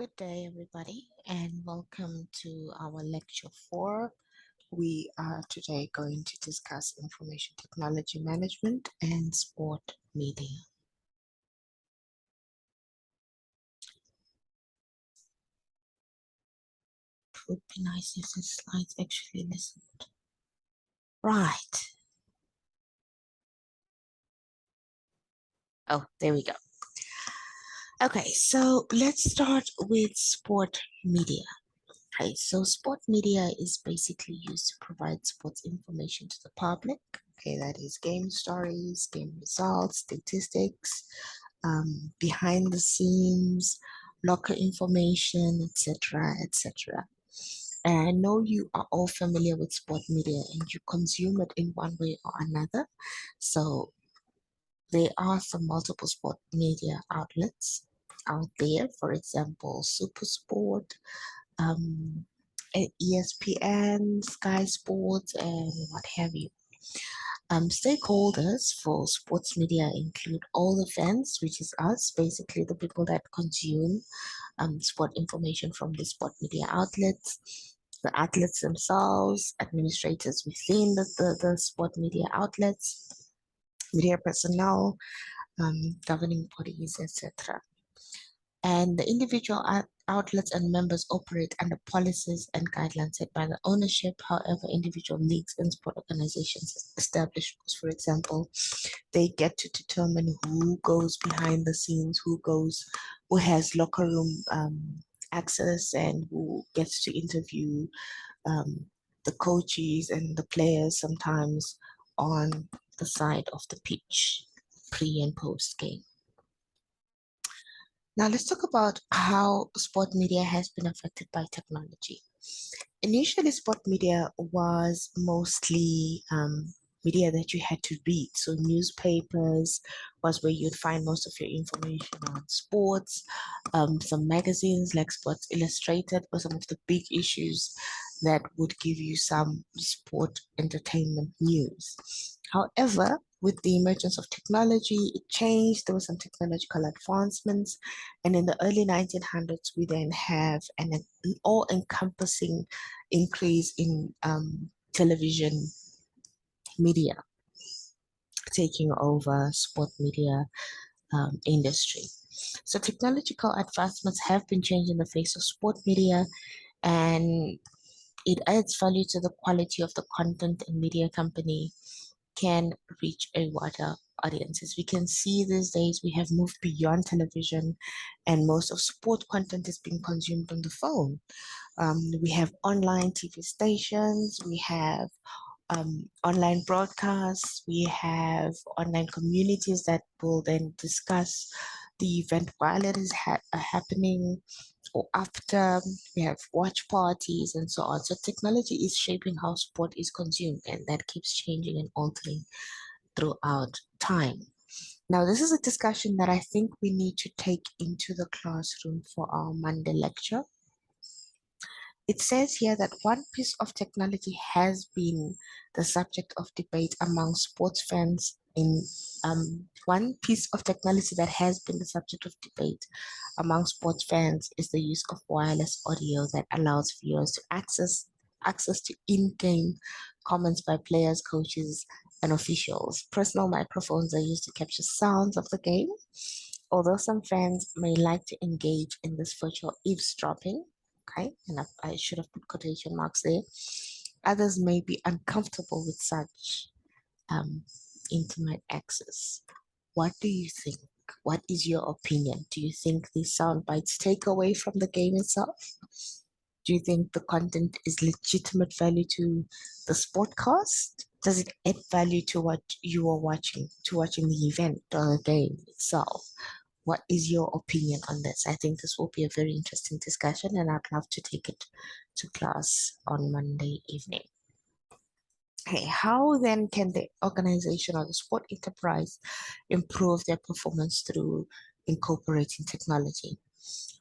Good day, everybody, and welcome to our lecture 4. We are today going to discuss information technology management and sport media. It would be nice if the slides actually listened. Right. Oh, there we go. Okay, so let's start with sport media. Okay, so sport media is basically used to provide sports information to the public. Okay, that is game stories, game results, statistics, behind the scenes, locker information, etc., etc. And I know you are all familiar with sport media and you consume it in one way or another. So there are some multiple sport media outlets out there. For example, SuperSport, um, ESPN, Sky Sports, and what have you. Stakeholders for sports media include all the fans, which is us, basically the people that consume sport information from the sport media outlets, the athletes themselves, administrators within the sport media outlets, media personnel, governing bodies, etc. And the individual outlets and members operate under policies and guidelines set by the ownership. However, individual leagues and sport organizations establish, for example, they get to determine who goes behind the scenes, who has locker room access, and who gets to interview the coaches and the players sometimes on the side of the pitch, pre and post game. Now let's talk about how sport media has been affected by technology. Initially, sport media was mostly media that you had to read. So newspapers was where you'd find most of your information on sports. Some magazines like Sports Illustrated were some of the big issues that would give you some sport entertainment news. However, with the emergence of technology, it changed. There were some technological advancements. And in the early 1900s, we then have an all-encompassing increase in television media taking over sport media industry. So technological advancements have been changing the face of sport media, and it adds value to the quality of the content and media company can reach a wider audience. As we can see these days, we have moved beyond television and most of sport content is being consumed on the phone. We have online TV stations, we have online broadcasts, we have online communities that will then discuss the event while it is happening or after. We have watch parties and so on. So technology is shaping how sport is consumed, and that keeps changing and altering throughout time. Now, this is a discussion that I think we need to take into the classroom for our Monday lecture. It says here that one piece of technology has been the subject of debate among sports fans one piece of technology that has been the subject of debate among sports fans is the use of wireless audio that allows viewers to access to in-game comments by players, coaches, and officials. Personal microphones are used to capture sounds of the game. Although some fans may like to engage in this virtual eavesdropping, okay, and I should have put quotation marks there, others may be uncomfortable with such intimate access. What do you think? What is your opinion? Do you think these sound bites take away from the game itself? Do you think the content is legitimate value to the sportcast? Does it add value to what you are watching, to watching the event or the game itself? What is your opinion on this? I think this will be a very interesting discussion, and I'd love to take it to class on Monday evening. Okay, how then can the organization or the sport enterprise improve their performance through incorporating technology?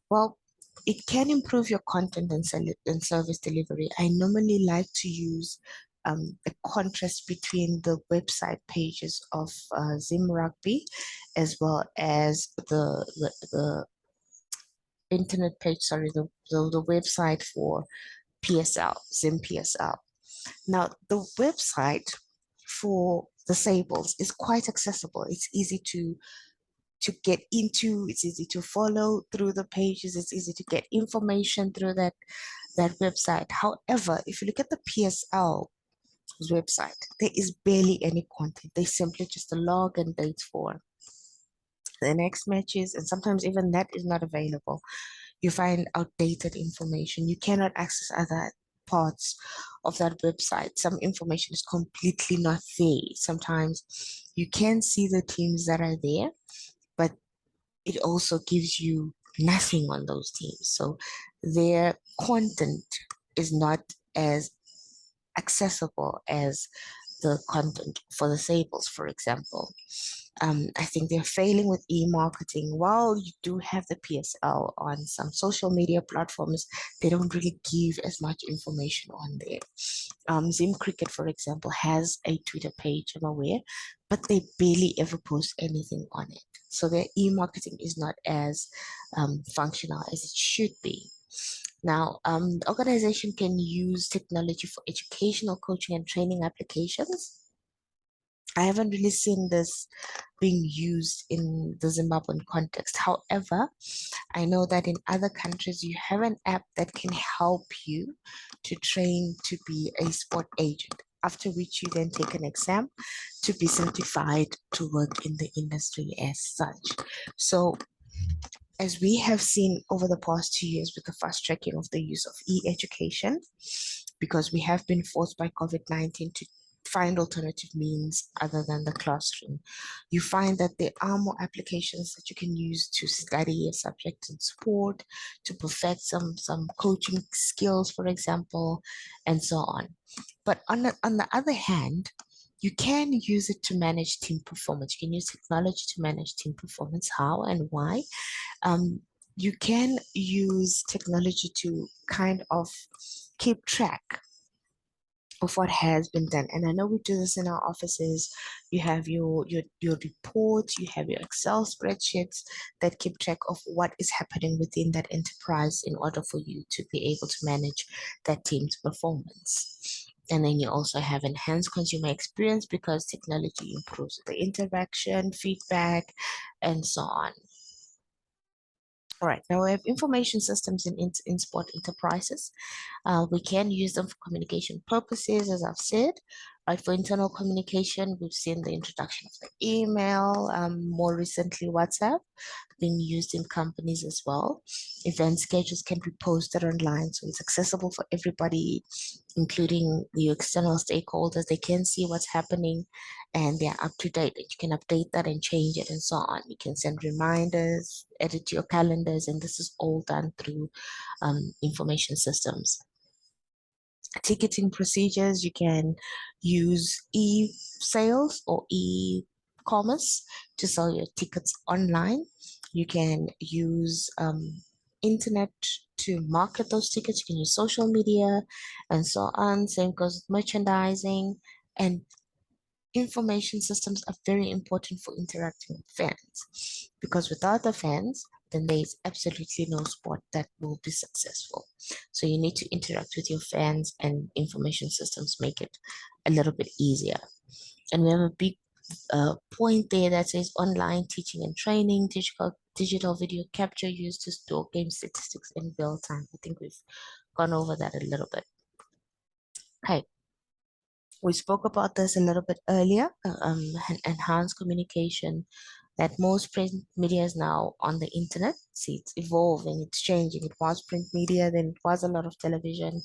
Well, it can improve your content and service delivery. I normally like to use a contrast between the website pages of Zim Rugby as well as the internet page, sorry, the website for PSL, Zim PSL. Now, the website for the Sables is quite accessible. It's easy to get into, it's easy to follow through the pages, it's easy to get information through that website. However, if you look at the PSL website, there is barely any content. They simply just a log and date for the next matches, and sometimes even that is not available. You find outdated information. You cannot access other parts of that website. Some information is completely not there. Sometimes you can see the teams that are there, but it also gives you nothing on those teams. So their content is not as accessible as the content for the Sables, for example. I think they're failing with e-marketing. While you do have the PSL on some social media platforms, they don't really give as much information on there. Zim Cricket, for example, has a Twitter page, I'm aware, but they barely ever post anything on it. So their e-marketing is not as functional as it should be. Now, the organization can use technology for educational, coaching, and training applications. I haven't really seen this being used in the Zimbabwean context. However, I know that in other countries, you have an app that can help you to train to be a sport agent, after which you then take an exam to be certified to work in the industry as such. So, as we have seen over the past 2 years with the fast tracking of the use of e-education, because we have been forced by COVID-19 to find alternative means other than the classroom, you find that there are more applications that you can use to study a subject in sport, to perfect some coaching skills, for example, and so on. But on the other hand, you can use it to manage team performance. You can use technology to manage team performance. How and why? You can use technology to kind of keep track of what has been done. And I know we do this in our offices. You have your reports, you have your Excel spreadsheets that keep track of what is happening within that enterprise in order for you to be able to manage that team's performance. And then you also have enhanced consumer experience because technology improves the interaction, feedback, and so on. All right, now we have information systems in sport enterprises. We can use them for communication purposes, as I've said. Right, for internal communication, we've seen the introduction of the email, more recently WhatsApp, being used in companies as well. Event schedules can be posted online, so it's accessible for everybody, including the external stakeholders. They can see what's happening and they're up to date. You can update that and change it and so on. You can send reminders, edit your calendars, and this is all done through information systems. Ticketing procedures, you can use e-sales or e-commerce to sell your tickets online. You can use internet to market those tickets. You can use social media and so on. Same goes with merchandising, and information systems are very important for interacting with fans, because without the fans, then there is absolutely no sport that will be successful. So you need to interact with your fans, and information systems make it a little bit easier. And we have a big point there that says online teaching and training, digital video capture used to store game statistics in real time. I think we've gone over that a little bit. Okay. We spoke about this a little bit earlier, enhanced communication, that most print media is now on the internet. See, it's evolving, it's changing. It was print media, then it was a lot of television,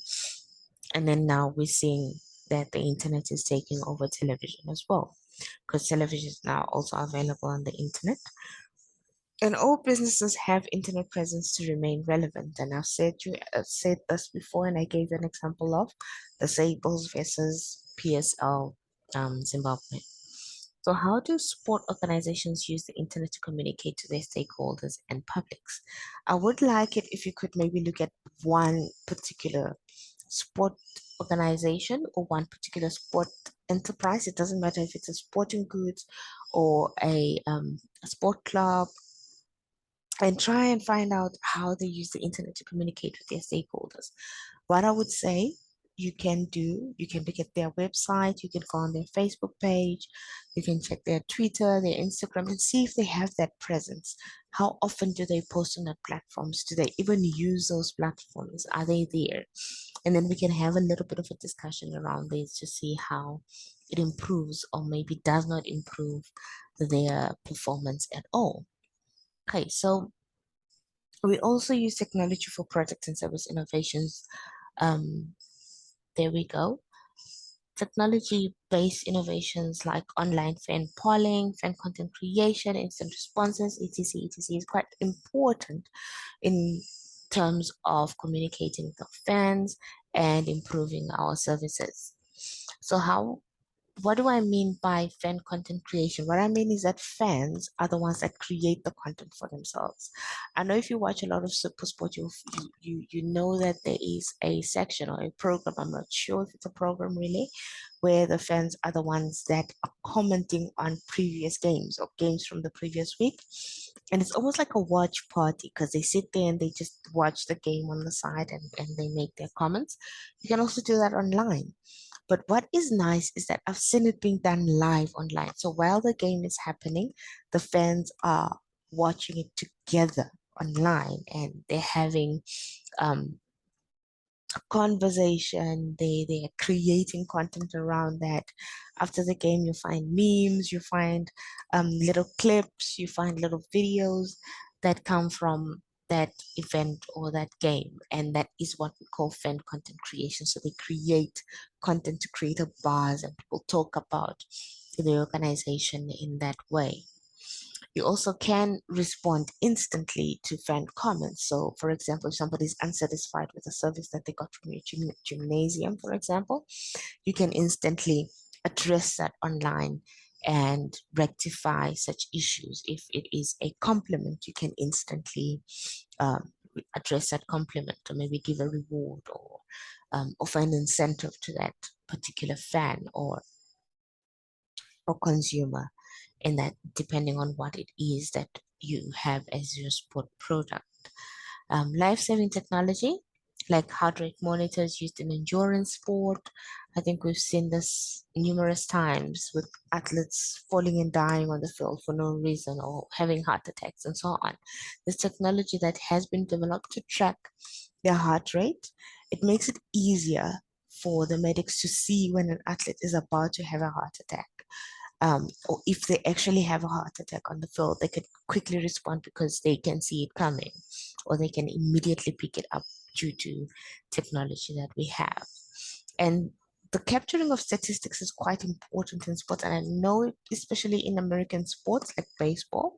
and then now we're seeing that the internet is taking over television as well, because television is now also available on the internet. And all businesses have internet presence to remain relevant. And I've said this before, and I gave an example of the Sables versus PSL Zimbabwe. So, how do sport organizations use the internet to communicate to their stakeholders and publics? I would like it if you could maybe look at one particular sport organization or one particular sport enterprise. It doesn't matter if it's a sporting goods or a sport club, and try and find out how they use the internet to communicate with their stakeholders. What I would say you can do, you can look at their website, you can go on their Facebook page, you can check their Twitter, their Instagram, and see if they have that presence. How often do they post on their platforms? Do they even use those platforms? Are they there? And then we can have a little bit of a discussion around this to see how it improves or maybe does not improve their performance at all. Okay, so we also use technology for product and service innovations. Um, there we go. Technology-based innovations like online fan polling, fan content creation, instant responses, etc., etc., is quite important in terms of communicating with the fans and improving our services. So what do I mean by fan content creation? What I mean is that fans are the ones that create the content for themselves. I know if you watch a lot of Super Sport, you know that there is a section or a program. I'm not sure if it's a program really, where the fans are the ones that are commenting on previous games or games from the previous week. And it's almost like a watch party because they sit there and they just watch the game on the side and they make their comments. You can also do that online. But what is nice is that I've seen it being done live online. So while the game is happening, the fans are watching it together online and they're having um, a conversation. They are creating content around that. After the game, you find memes, you find little clips, you find little videos that come from that event or that game, and that is what we call fan content creation. So they create content to create a buzz, and people talk about the organization in that way. You also can respond instantly to fan comments. So, for example, if somebody's unsatisfied with a service that they got from your gymnasium, for example, you can instantly address that online and rectify such issues. If it is a compliment, you can instantly address that compliment or maybe give a reward or offer an incentive to that particular fan or consumer, and that depending on what it is that you have as your sport product. Life-saving technology like heart rate monitors used in endurance sport. I think we've seen this numerous times with athletes falling and dying on the field for no reason or having heart attacks and so on. This technology that has been developed to track their heart rate, it makes it easier for the medics to see when an athlete is about to have a heart attack, or if they actually have a heart attack on the field, they can quickly respond because they can see it coming, or they can immediately pick it up due to technology that we have. And the capturing of statistics is quite important in sports, and I know it, especially in American sports like baseball,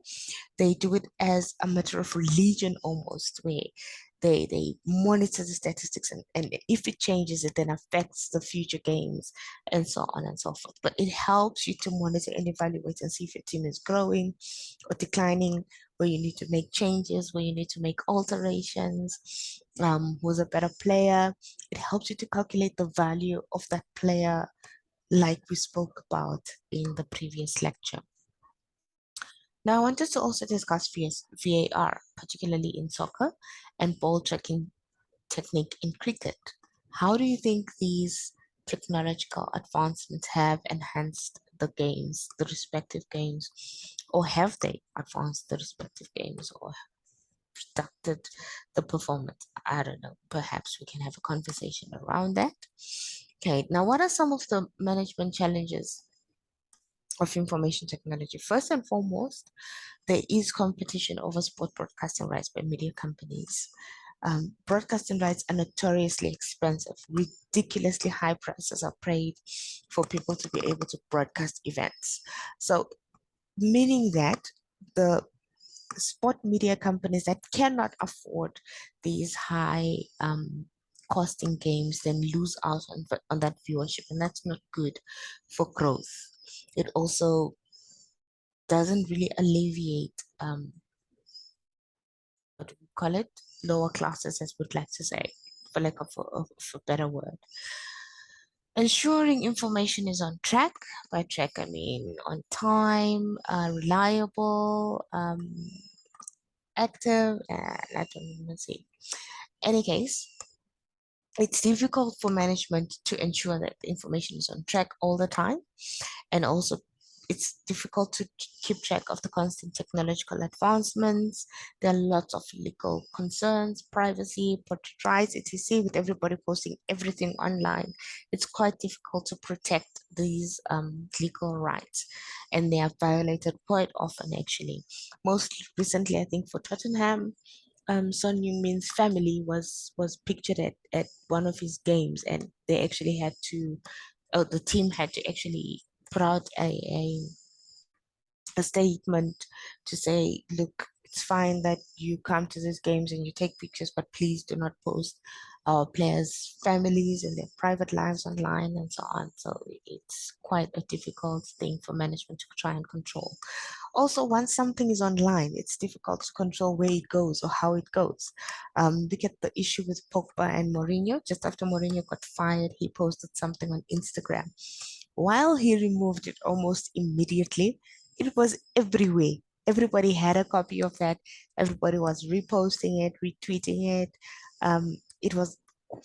they do it as a matter of religion almost, where they monitor the statistics, and if it changes, it then affects the future games and so on and so forth. But it helps you to monitor and evaluate and see if your team is growing or declining, where you need to make changes, where you need to make alterations, who's a better player. It helps you to calculate the value of that player, like we spoke about in the previous lecture. Now, I wanted to also discuss VAR, particularly in soccer, and ball tracking technique in cricket. How do you think these technological advancements have enhanced the games, the respective games, or have they advanced the respective games or reduced the performance? I don't know. Perhaps we can have a conversation around that. Okay, now what are some of the management challenges of information technology? First and foremost, there is competition over sport broadcasting rights by media companies. Broadcasting rights are notoriously expensive. Ridiculously high prices are paid for people to be able to broadcast events. So, meaning that the sport media companies that cannot afford these high costing games then lose out on that viewership, and that's not good for growth. It also doesn't really alleviate what do we call it, lower classes, as we'd like to say, for lack of a better word. Ensuring information is on track. By track, I mean on time, reliable, active, and I don't even see. Any case, it's difficult for management to ensure that the information is on track all the time, and also it's difficult to keep track of the constant technological advancements. There are lots of legal concerns, privacy, portrait rights, etc. With everybody posting everything online, it's quite difficult to protect these legal rights, and they are violated quite often actually. Most recently, I think for Tottenham, Son Heung-min's family was pictured at one of his games, and they actually had to, the team had to actually put out a statement to say, look, it's fine that you come to these games and you take pictures, but please do not post our players' families and their private lives online and so on. So it's quite a difficult thing for management to try and control. Also, once something is online, it's difficult to control where it goes or how it goes. Look at the issue with Pogba and Mourinho. Just after Mourinho got fired, he posted something on Instagram. While he removed it almost immediately, it was everywhere. Everybody had a copy of that. Everybody was reposting it, retweeting it. It was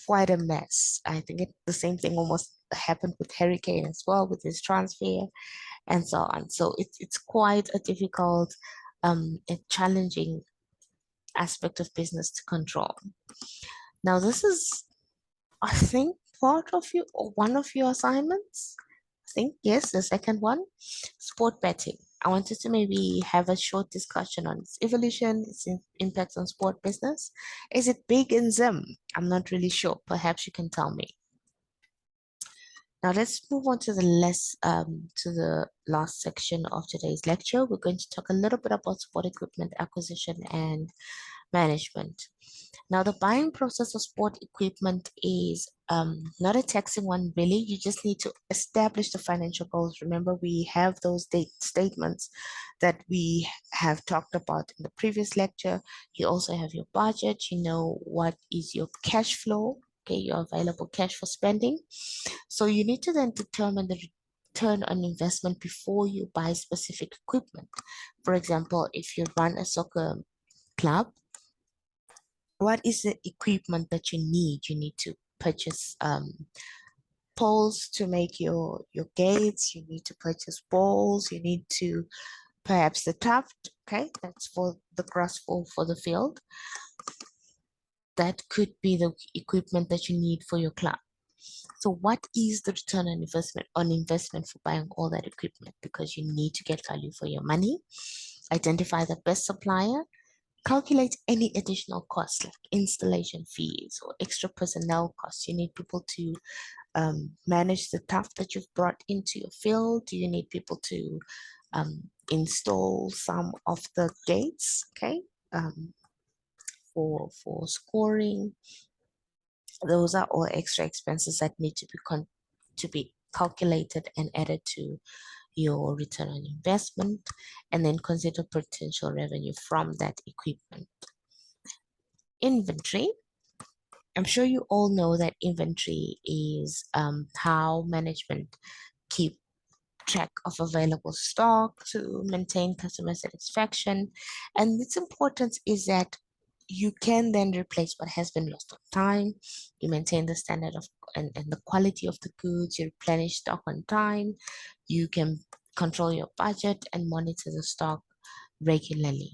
quite a mess. I think the same thing almost happened with Harry Kane as well with his transfer and so on. So it's quite a difficult and challenging aspect of business to control. Now, this is, I think, part of you or one of your assignments. I think, yes, the second one, sport betting. I wanted to maybe have a short discussion on its evolution, its impact on sport business. Is it big in Zim? I'm not really sure. Perhaps you can tell me. Now let's move on to the last section of today's lecture. We're going to talk a little bit about sport equipment acquisition and management. Now, the buying process of sport equipment is not a taxing one, really. You just need to establish the financial goals. Remember, we have those statements that we have talked about in the previous lecture. You also have your budget. You know what is your cash flow, okay, your available cash for spending. So you need to then determine the return on investment before you buy specific equipment. For example, if you run a soccer club, what is the equipment that you need? You need to purchase poles to make your gates. You need to purchase balls. You need to perhaps the tuft. Okay, that's for the grass for the field. That could be the equipment that you need for your club. So what is the return on investment for buying all that equipment? Because you need to get value for your money. Identify the best supplier. Calculate any additional costs like installation fees or extra personnel costs. You need people to manage the stuff that you've brought into your field. Do you need people to install some of the gates, okay, for scoring? Those are all extra expenses that need to be calculated and added to your return on investment, and then consider potential revenue from that equipment. Inventory. I'm sure you all know that inventory is how management keep track of available stock to maintain customer satisfaction. And its importance is that you can then replace what has been lost on time. You maintain the standard of and the quality of the goods. You replenish stock on time. You can control your budget and monitor the stock regularly.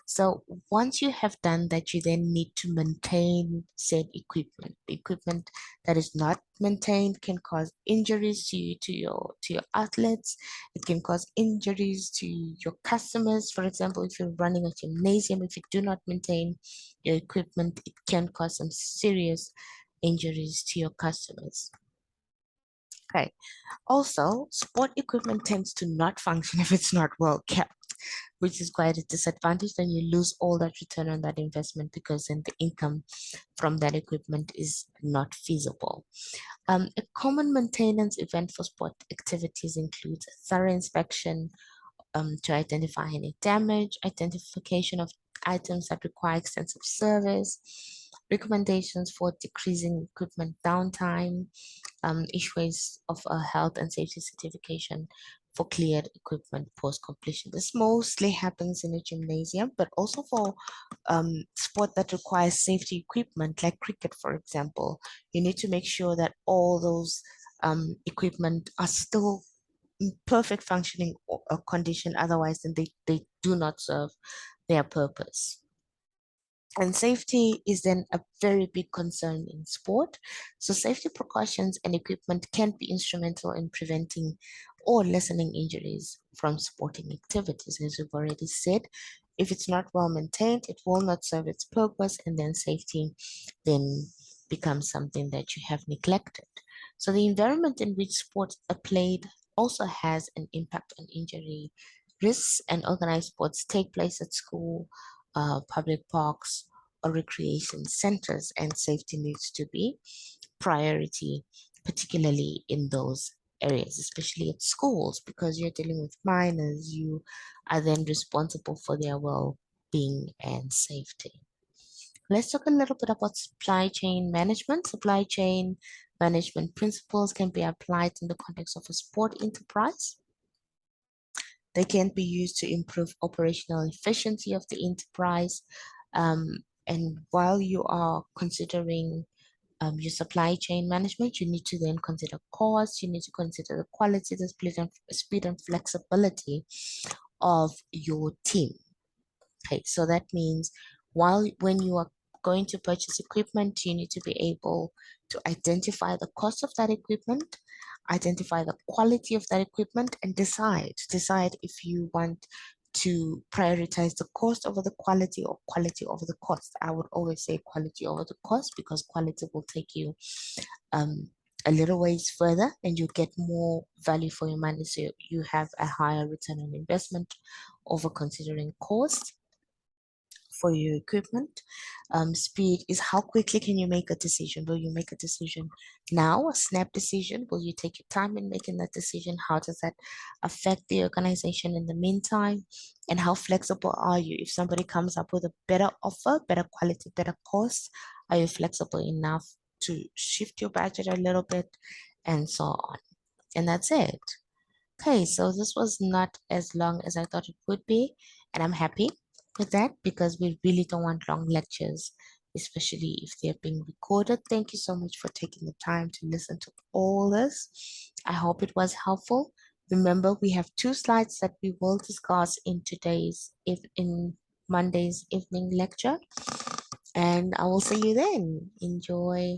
So once you have done that, you then need to maintain said equipment. The equipment that is not maintained can cause injuries to your athletes. It can cause injuries to your customers. For example, if you're running a gymnasium, if you do not maintain your equipment, it can cause some serious injuries to your customers. Okay. Also, sport equipment tends to not function if it's not well kept, which is quite a disadvantage. Then you lose all that return on that investment because then the income from that equipment is not feasible. A common maintenance event for sport activities includes thorough inspection to identify any damage, identification of items that require extensive service, recommendations for decreasing equipment downtime, issuance of a health and safety certification for cleared equipment post completion. This mostly happens in a gymnasium, but also for sport that requires safety equipment, like cricket, for example. You need to make sure that all those equipment are still in perfect functioning condition. Otherwise, then they do not serve their purpose. And safety is then a very big concern in sport. So safety precautions and equipment can be instrumental in preventing or lessening injuries from sporting activities. As we've already said, if it's not well maintained, it will not serve its purpose, and then safety then becomes something that you have neglected. So the environment in which sports are played also has an impact on injury risks, and organized sports take place at school, public parks, or recreation centers, and safety needs to be priority, particularly in those areas, especially at schools, because you're dealing with minors. You are then responsible for their well-being and safety. Let's talk a little bit about supply chain management. Supply chain management principles can be applied in the context of a sport enterprise. They can be used to improve operational efficiency of the enterprise. And while you are considering your supply chain management, you need to then consider cost, you need to consider the quality, the speed and flexibility of your team. Okay, so that means when you are going to purchase equipment, you need to be able to identify the cost of that equipment, identify the quality of that equipment, and decide if you want to prioritize the cost over the quality or quality over the cost. I would always say quality over the cost, because quality will take you um, a little ways further and you get more value for your money. So you have a higher return on investment over considering cost for your equipment. Speed is how quickly can you make a decision? Will you make a decision now, a snap decision? Will you take your time in making that decision? How does that affect the organization in the meantime? And how flexible are you? If somebody comes up with a better offer, better quality, better cost, are you flexible enough to shift your budget a little bit and so on? And that's it. Okay, so this was not as long as I thought it would be, and I'm happy with that because we really don't want long lectures, especially if they're being recorded. Thank you so much for taking the time to listen to all this. I hope it was helpful. Remember, we have 2 slides that we will discuss in in Monday's evening lecture, and I will see you then. Enjoy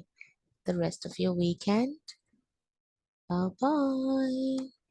the rest of your weekend. Bye bye.